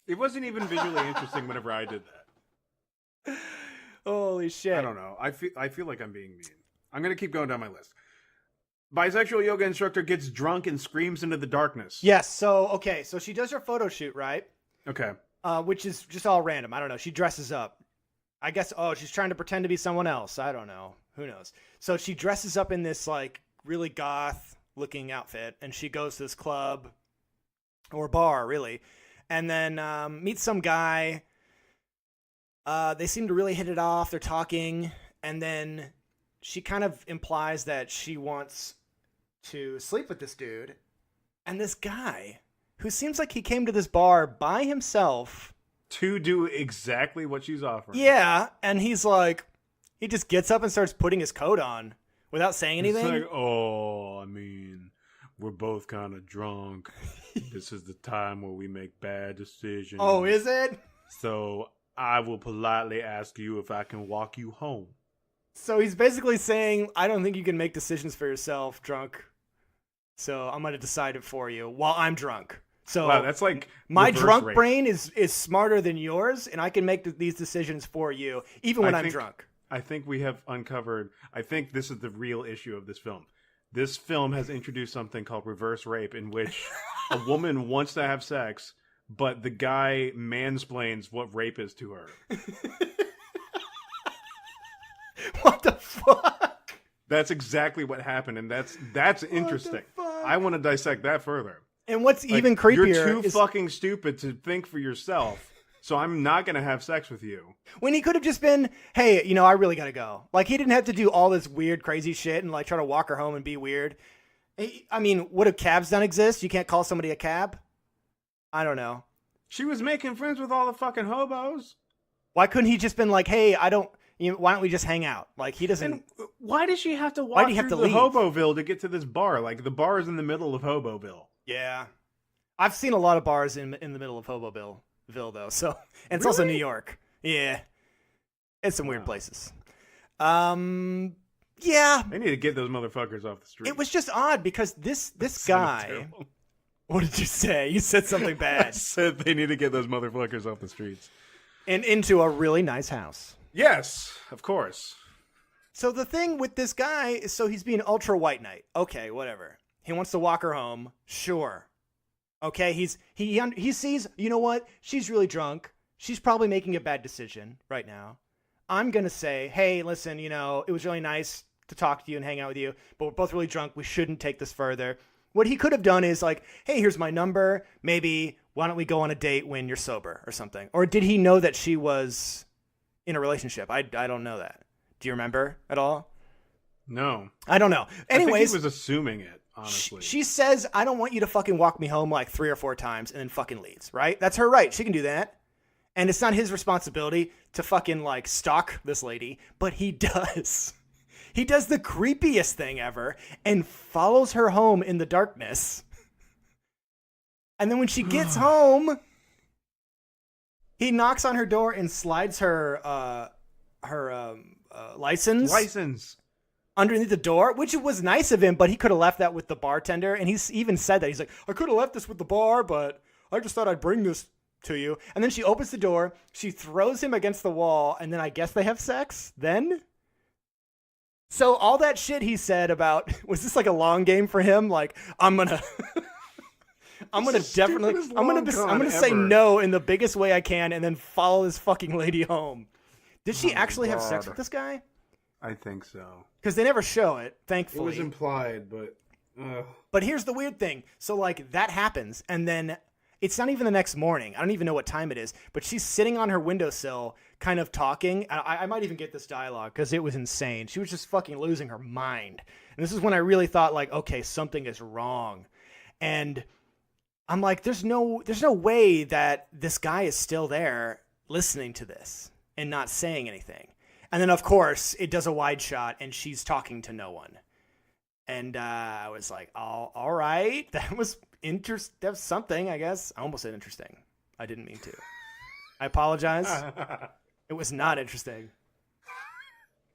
It wasn't even visually interesting whenever I did that. Holy shit. I don't know. I feel like I'm being mean. I'm going to keep going down my list. Bisexual yoga instructor gets drunk and screams into the darkness. Yes, so she does her photo shoot, right? Okay. Which is just all random. I don't know. She dresses up. I guess, she's trying to pretend to be someone else. I don't know. Who knows? So she dresses up in this, like, really goth-looking outfit, and she goes to this club, or bar, really, and then meets some guy. They seem to really hit it off. They're talking, and then she kind of implies that she wants to sleep with this dude. And this guy, who seems like he came to this bar by himself To do exactly what she's offering. Yeah, and he's like, he just gets up and starts putting his coat on without saying anything. It's like, I mean, we're both kind of drunk. This is the time where we make bad decisions. Oh, is it? So I will politely ask you if I can walk you home. So he's basically saying, I don't think you can make decisions for yourself drunk. So I'm going to decide it for you while I'm drunk. So Wow, that's like my reverse drunk rape. brain is smarter than yours, and I can make these decisions for you, even when I'm drunk. I think we have uncovered, I think this is the real issue of this film. This film has introduced something called reverse rape, in which a woman wants to have sex, but the guy mansplains what rape is to her. What the fuck? That's exactly what happened, and that's interesting. fuck? I want to dissect that further. And what's Like, even creepier you're too is fucking stupid to think for yourself, so I'm not going to have sex with you. when he could have just been, hey, I really got to go. Like, he didn't have to do all this weird, crazy shit and, like, try to walk her home and be weird. I mean, what if cabs don't exist? You can't call somebody a cab? I don't know. She was making friends with all the fucking hobos. Why couldn't he just been like, hey, why don't we just hang out? Like, he doesn't. And why does she have to Why walk do you have through to the leave? Hoboville to get to this bar? Like, the bar is in the middle of Hoboville. Yeah. I've seen a lot of bars in the middle of Hoboville, though. So, and it's also New York. Yeah. It's some weird places. Yeah. They need to get those motherfuckers off the street. It was just odd because this Sounds guy. terrible. What did you say? You said something I bad. said they need to get those motherfuckers off the streets. And into a really nice house. Yes, of course. So the thing with this guy is, so he's being ultra white knight. Okay, whatever. He wants to walk her home. Sure. Okay, he sees, you know what? She's really drunk. She's probably making a bad decision right now. I'm going to say, hey, listen, it was really nice to talk to you and hang out with you, but we're both really drunk. We shouldn't take this further. What he could have done is like, hey, here's my number. Maybe why don't we go on a date when you're sober or something? Or did he know that she was in a relationship? I don't know that. Do you remember at all? No. I don't know. I think Anyways, he was assuming it, honestly. she says, I don't want you to fucking walk me home like 3 or 4 times and then fucking leaves, right? That's her right. She can do that. And it's not his responsibility to fucking like stalk this lady, but he does. He does the creepiest thing ever and follows her home in the darkness. And then when she gets home, He knocks on her door and slides her license underneath the door, which was nice of him, but he could have left that with the bartender. And he's even said that. He's like, I could have left this with the bar, but I just thought I'd bring this to you. And then she opens the door, she throws him against the wall, and then I guess they have sex then? So all that shit he said about, was this like a long game for him? Like, I'm gonna say no in the biggest way I can and then follow this fucking lady home. Did she actually have sex with this guy? I think so. Because they never show it, thankfully. It was implied, but... But here's the weird thing. So, like, that happens, and then it's not even the next morning. I don't even know what time it is, but she's sitting on her windowsill kind of talking. I might even get this dialogue because it was insane. She was just fucking losing her mind. And this is when I really thought, like, okay, something is wrong. And I'm like, there's no way that this guy is still there listening to this and not saying anything. And then, of course, it does a wide shot, and she's talking to no one. And I was like, oh, all right. That was something, I guess. I almost said interesting. I didn't mean to. I apologize. It was not interesting.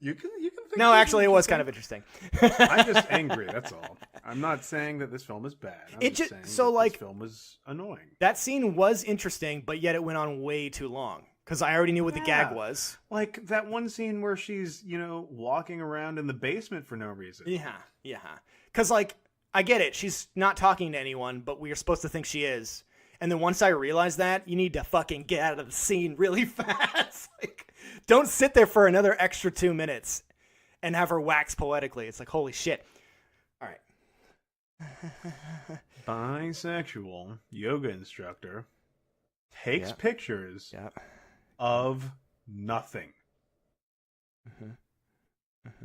You can think No, actually, it was kind of interesting. I'm just angry, that's all. I'm not saying that this film is bad. I'm just saying this film was annoying. That scene was interesting, but yet it went on way too long. Because I already knew what the gag was. Like that one scene where she's, walking around in the basement for no reason. Yeah. Because, like, I get it. She's not talking to anyone, but we are supposed to think she is. And then once I realized that, you need to fucking get out of the scene really fast. Like, don't sit there for another extra 2 minutes and have her wax poetically. It's like, holy shit. All right. Bisexual yoga instructor takes pictures of nothing.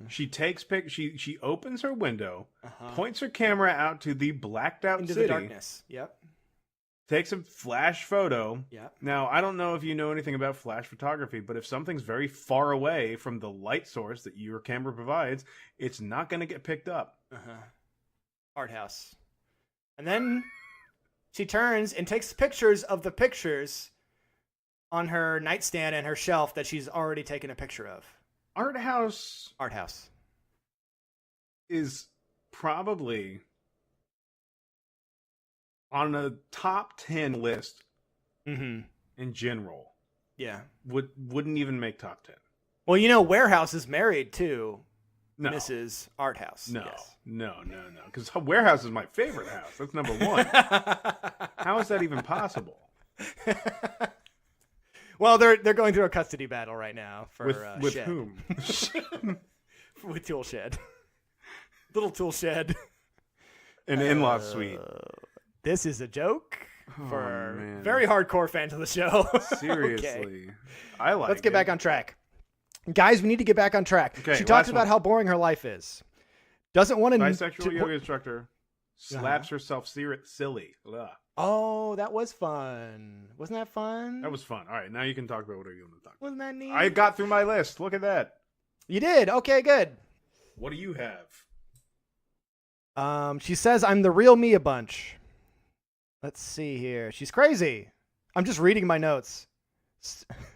She takes she opens her window, points her camera out to the blacked out into city, the darkness. Takes a flash photo. Yep. Now, I don't know if you know anything about flash photography, but if something's very far away from the light source that your camera provides, it's not going to get picked up. Art house. And then she turns and takes pictures of the pictures on her nightstand and her shelf that she's already taken a picture of. Art house is probably on a top 10 list in general. Yeah. Wouldn't even make top 10. Well, Warehouse is married to No. Mrs. Arthouse. No, Yes. no. Because Warehouse is my favorite house. That's number one. How is that even possible? Well, they're going through a custody battle right now for with Shed. whom? With Tool Shed. Little Tool Shed. An in-law suite. This is a joke for man. very hardcore fans of the show. Seriously. Okay. I like Let's get back on track. Guys, we need to get back on track. Okay, she talks last about one. how boring her life is. Doesn't want to... Bisexual yoga instructor slaps herself silly. Ugh. Oh, that was fun. Wasn't that fun? That was fun. All right, now you can talk about whatever you want to talk about. Wasn't that neat? I got through my list. Look at that. You did? Okay, good. What do you have? She says, I'm the real me a bunch. Let's see here. She's crazy. I'm just reading my notes.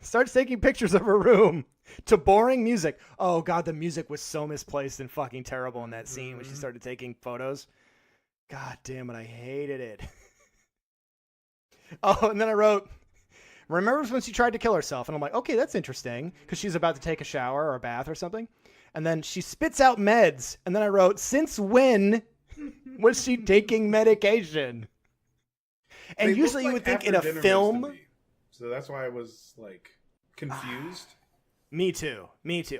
Starts taking pictures of her room to boring music. Oh, God, the music was so misplaced and fucking terrible in that scene when she started taking photos. God damn it, I hated it. Oh, and then I wrote, remembers when she tried to kill herself? And I'm like, okay, that's interesting, because she's about to take a shower or a bath or something. And then she spits out meds. And then I wrote, since when was she taking medication? And They usually look you like would think in after a dinner film. meds to me. So that's why I was like confused. Me too.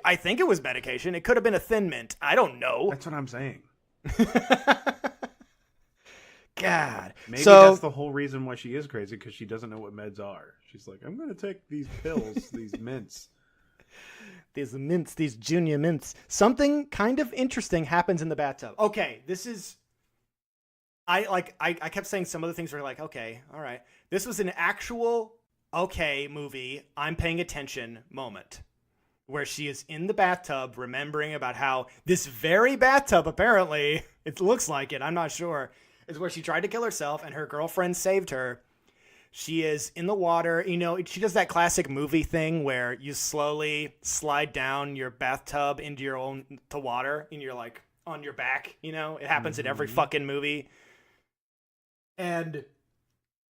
I think it was medication. It could have been a Thin Mint. I don't know. That's what I'm saying. God. Maybe so, that's the whole reason why she is crazy, because she doesn't know what meds are. She's like, I'm going to take these pills, these mints. These mints, these junior mints. Something kind of interesting happens in the bathtub. Okay, this is... I kept saying some of the things were like, okay, all right. This was an actual, okay, movie, I'm paying attention moment. Where she is in the bathtub remembering about how this very bathtub, apparently, it looks like it, I'm not sure, is where she tried to kill herself and her girlfriend saved her. She is in the water. You know, she does that classic movie thing where you slowly slide down your bathtub into your own to water and you're like on your back. You know, it happens in every fucking movie. And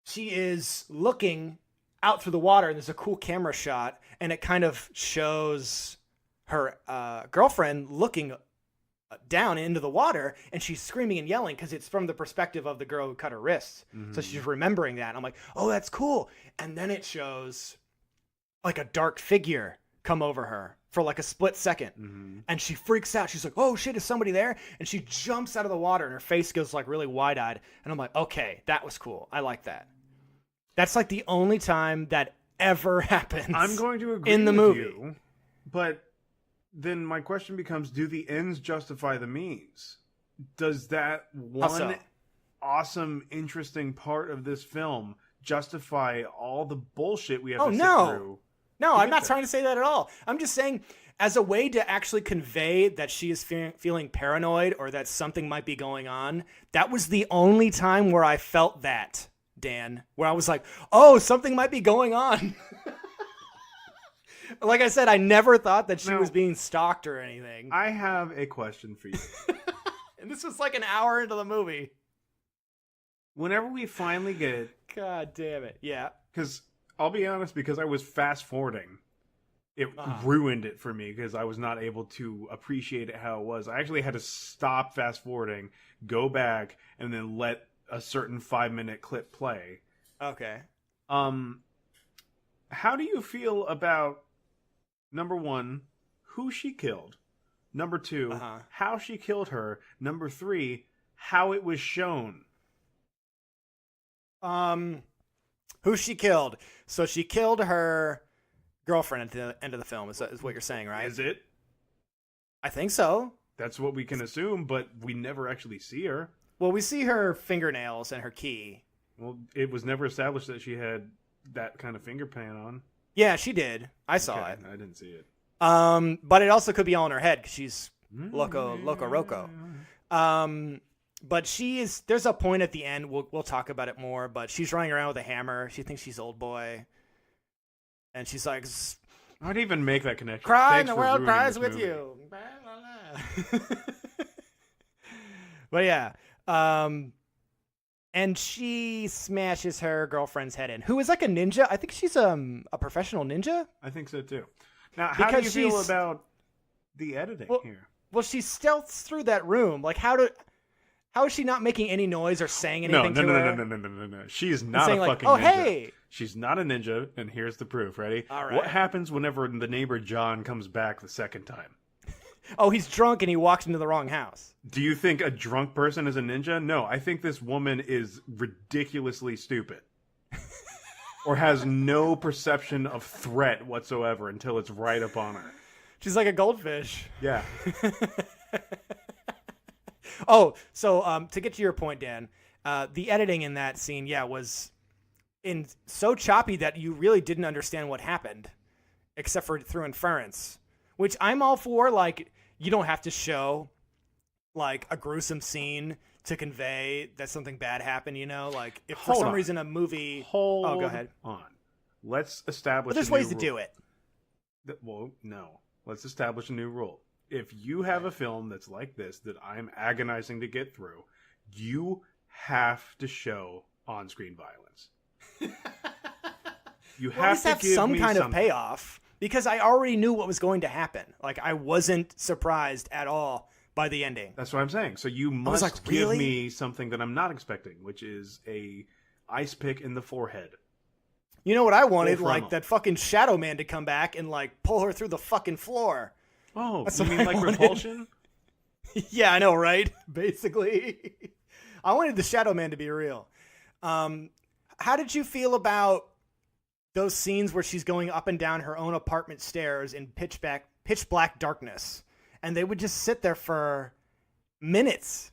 she is looking out through the water, and there's a cool camera shot, and it kind of shows her girlfriend looking down into the water, and she's screaming and yelling because it's from the perspective of the girl who cut her wrists. So she's remembering that. And I'm like, oh, that's cool. And then it shows like a dark figure come over her for like a split second. And she freaks out. She's like, oh shit, is somebody there? And she jumps out of the water and her face goes like really wide-eyed. And I'm like, okay, that was cool. I like that. That's like the only time that ever happens. I'm going to agree in the with movie. you, but then my question becomes, do the ends justify the means? Does that one awesome, interesting part of this film justify all the bullshit we have to sit through? No, I'm not trying to say that at all. I'm just saying as a way to actually convey that she is feeling paranoid or that something might be going on. That was the only time where I felt that, Dan, where I was like, oh, something might be going on. Like I said, I never thought that she was being stalked or anything. I have a question for you. And this was like an hour into the movie. Whenever we finally get... God damn it. Yeah. Because I'll be honest, because I was fast forwarding, it ruined it for me because I was not able to appreciate it how it was. I actually had to stop fast forwarding, go back, and then let a certain 5-minute clip play. Okay. How do you feel about, number one, who she killed? Number two, how she killed her? Number three, how it was shown? Who she killed. So she killed her girlfriend at the end of the film, is what you're saying, right? Is it? I think so. That's what we can assume, but we never actually see her. Well, we see her fingernails and her key. Well, it was never established that she had that kind of finger paint on. Yeah, she did. I saw it. I didn't see it. But it also could be all in her head because she's loco roco. But there's a point at the end, we'll talk about it more, but she's running around with a hammer. She thinks she's old boy. And she's like, I'd even make that connection. cry Thanks and the for world ruining cries this with movie. you. But yeah. And she smashes her girlfriend's head in, who is like a ninja. I think she's a professional ninja. I think so too. Now, how do you feel about the editing here? Well, she stealths through that room. Like, how is she not making any noise or saying anything to her? No. She is not a fucking oh, ninja. Hey! She's not a ninja, and here's the proof. Ready? All right. What happens whenever the neighbor John comes back the second time? Oh, he's drunk and he walks into the wrong house. Do you think a drunk person is a ninja? No, I think this woman is ridiculously stupid. Or has no perception of threat whatsoever until it's right upon her. She's like a goldfish. Yeah. Oh, so to get to your point, Dan, the editing in that scene, was so choppy that you really didn't understand what happened, except for through inference, which I'm all for. Like, you don't have to show like a gruesome scene to convey that something bad happened, you know? Like, if for some reason a movie... Hold go ahead. on. Let's establish But there's ways to do it. Well, no. Let's establish a new rule. If you have a film that's like this that I'm agonizing to get through, you have to show on-screen violence. You have to give some me kind of something. payoff, because I already knew what was going to happen. Like, I wasn't surprised at all by the ending. That's what I'm saying. So you must like, give really? me something that I'm not expecting, which is a ice pick in the forehead. You know what I wanted? Full Like frontal. that fucking Shadow Man to come back and like pull her through the fucking floor. Oh, That's you what mean I like wanted. repulsion? Yeah, I know, right? Basically. I wanted the Shadow Man to be real. How did you feel about those scenes where she's going up and down her own apartment stairs in pitch black darkness, and they would just sit there for minutes?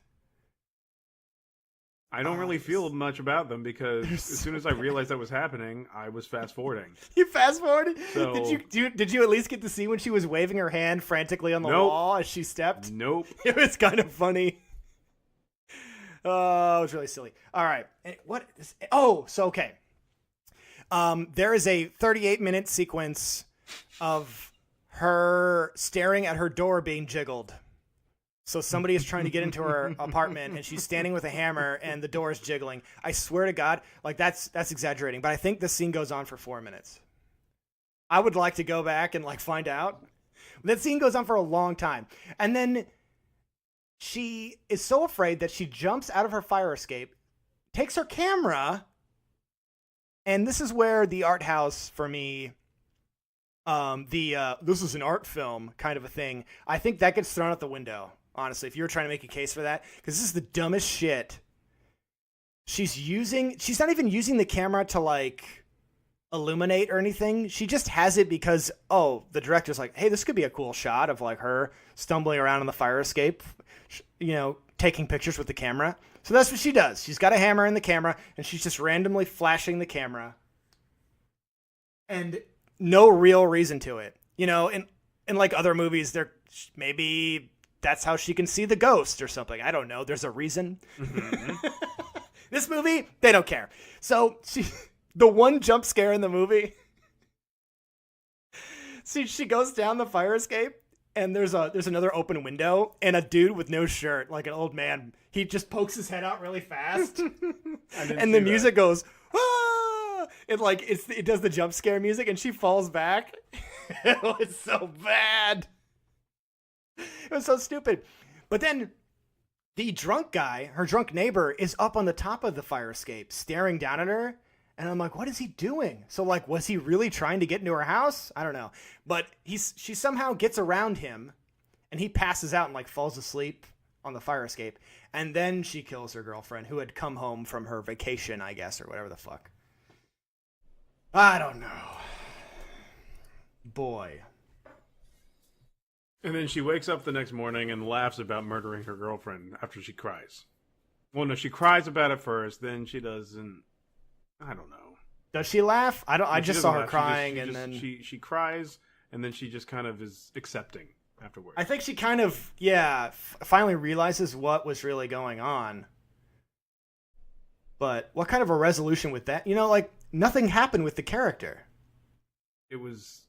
I don't really feel much about them because as soon as I realized that was happening, I was fast forwarding. You fast forwarded? So- Did you at least get to see when she was waving her hand frantically on the Nope. wall as she stepped? Nope. It was kind of funny. Oh, it was really silly. All right. And okay. There is a 38-minute sequence of her staring at her door being jiggled. So somebody is trying to get into her apartment, and she's standing with a hammer, and the door is jiggling. I swear to God, like that's exaggerating, but I think the scene goes on for 4 minutes. I would like to go back and like find out. That scene goes on for a long time, and then she is so afraid that she jumps out of her fire escape, takes her camera, and this is where the art house for me. This is an art film kind of a thing. I think that gets thrown out the window. Honestly, if you were trying to make a case for that, because this is the dumbest shit. She's not even using the camera to like illuminate or anything. She just has it because, the director's like, hey, this could be a cool shot of like her stumbling around in the fire escape, taking pictures with the camera. So that's what she does. She's got a hammer in the camera and she's just randomly flashing the camera. And no real reason to it. In like other movies, maybe that's how she can see the ghost or something. I don't know. There's a reason. Mm-hmm. This movie, they don't care. So the one jump scare in the movie, she goes down the fire escape and there's another open window and a dude with no shirt, like an old man, he just pokes his head out really fast. And the music goes, ah! It does the jump scare music and she falls back. It was so bad. It was so stupid. But then the drunk guy, her drunk neighbor, is up on the top of the fire escape staring down at her. And I'm like, what is he doing? So like, was he really trying to get into her house? I don't know. But she somehow gets around him and he passes out and like falls asleep on the fire escape. And then she kills her girlfriend who had come home from her vacation, I guess, or whatever the fuck. I don't know. Boy. And then she wakes up the next morning and laughs about murdering her girlfriend after she cries. Well, no, she cries about it first, then she doesn't. I don't know. Does she laugh? I just saw her laugh. crying, She cries, and then she just kind of is accepting afterwards. I think she kind of, finally realizes what was really going on. But what kind of a resolution with that? Like, nothing happened with the character. It was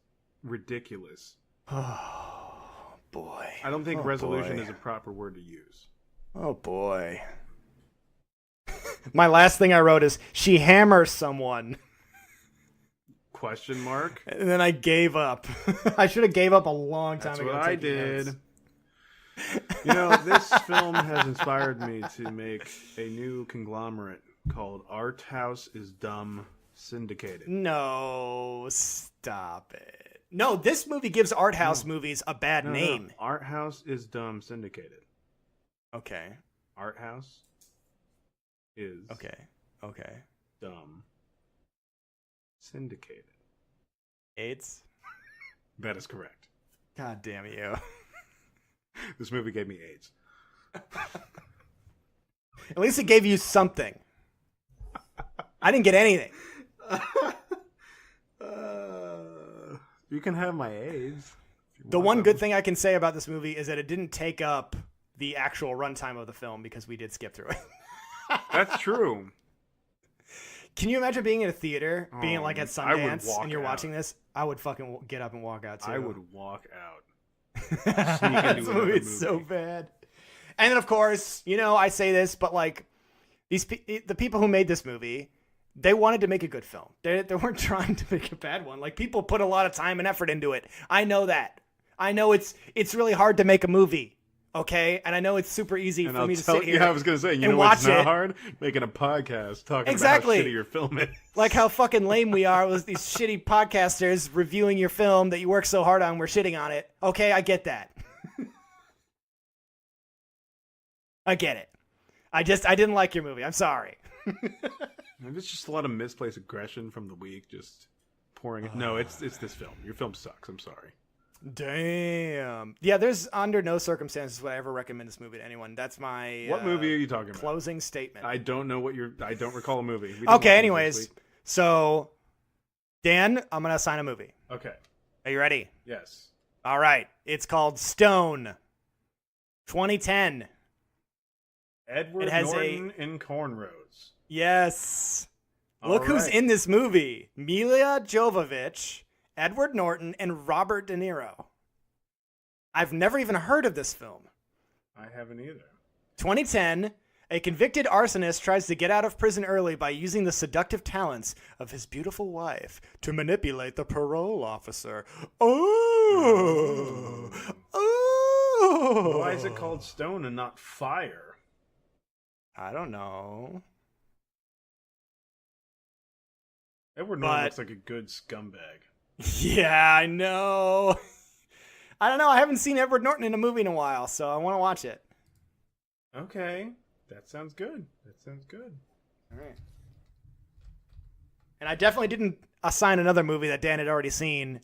ridiculous. Oh, boy. I don't think resolution is a proper word to use. Oh, boy. My last thing I wrote is, she hammers someone. Question mark? And then I gave up. I should have gave up a long time That's ago. What I did. This film has inspired me to make a new conglomerate called Art House is Dumb Syndicated. No, stop it. No, this movie gives art house movies a bad name. No. Art House is Dumb Syndicated. Okay. Art House is okay. Dumb Syndicated. AIDS? That is correct. God damn you. This movie gave me AIDS. At least it gave you something. I didn't get anything. You can have my AIDS. The one good thing I can say about this movie is that it didn't take up the actual runtime of the film because we did skip through it. That's true. Can you imagine being in a theater, being like at Sundance, and you're out. watching this? I would fucking get up and walk out too. I would walk out. This movie is so bad. And then, of course, I say this, but like the people who made this movie, they wanted to make a good film. They weren't trying to make a bad one. Like, people put a lot of time and effort into it. I know that. I know it's really hard to make a movie. Okay, and I know it's super easy for me to sit here. Yeah, I was gonna say, you know what's not hard? Making a podcast talking about how shitty your film is. Like how fucking lame we are with these shitty podcasters reviewing your film that you work so hard on. We're shitting on it. Okay, I get that. I get it. I didn't like your movie. I'm sorry. Maybe it's just a lot of misplaced aggression from the week, just pouring it. No, it's this film. Your film sucks. I'm sorry. Damn. Yeah, there's under no circumstances would I ever recommend this movie to anyone. That's my What movie are you talking about? Closing statement. I don't know I don't recall a movie. Okay, anyways. So, Dan, I'm going to assign a movie. Okay. Are you ready? Yes. All right. It's called Stone. 2010. Edward Norton in cornrows. Yes. Look who's right. in this movie. Mila Jovovich, Edward Norton, and Robert De Niro. I've never even heard of this film. I haven't either. 2010, a convicted arsonist tries to get out of prison early by using the seductive talents of his beautiful wife to manipulate the parole officer. Oh! Why is it called Stone and not Fire? I don't know. Edward Norton looks like a good scumbag. Yeah, I know. I don't know. I haven't seen Edward Norton in a movie in a while, so I want to watch it. Okay. That sounds good. All right. And I definitely didn't assign another movie that Dan had already seen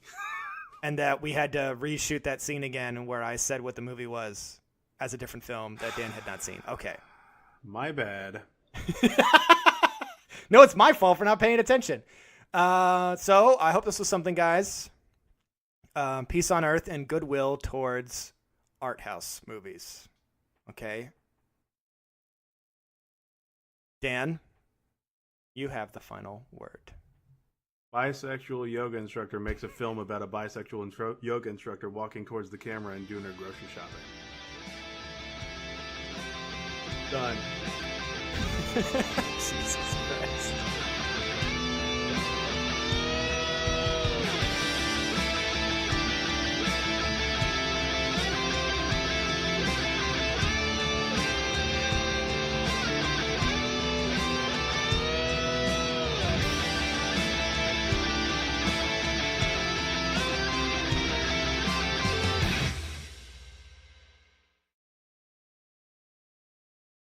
and that we had to reshoot that scene again where I said what the movie was as a different film that Dan had not seen. Okay. My bad. No, it's my fault for not paying attention. So I hope this was something, guys. Peace on earth and goodwill towards art house movies. Okay. Dan, you have the final word. Bisexual yoga instructor makes a film about a bisexual yoga instructor walking towards the camera and doing her grocery shopping. Done. Jesus Christ.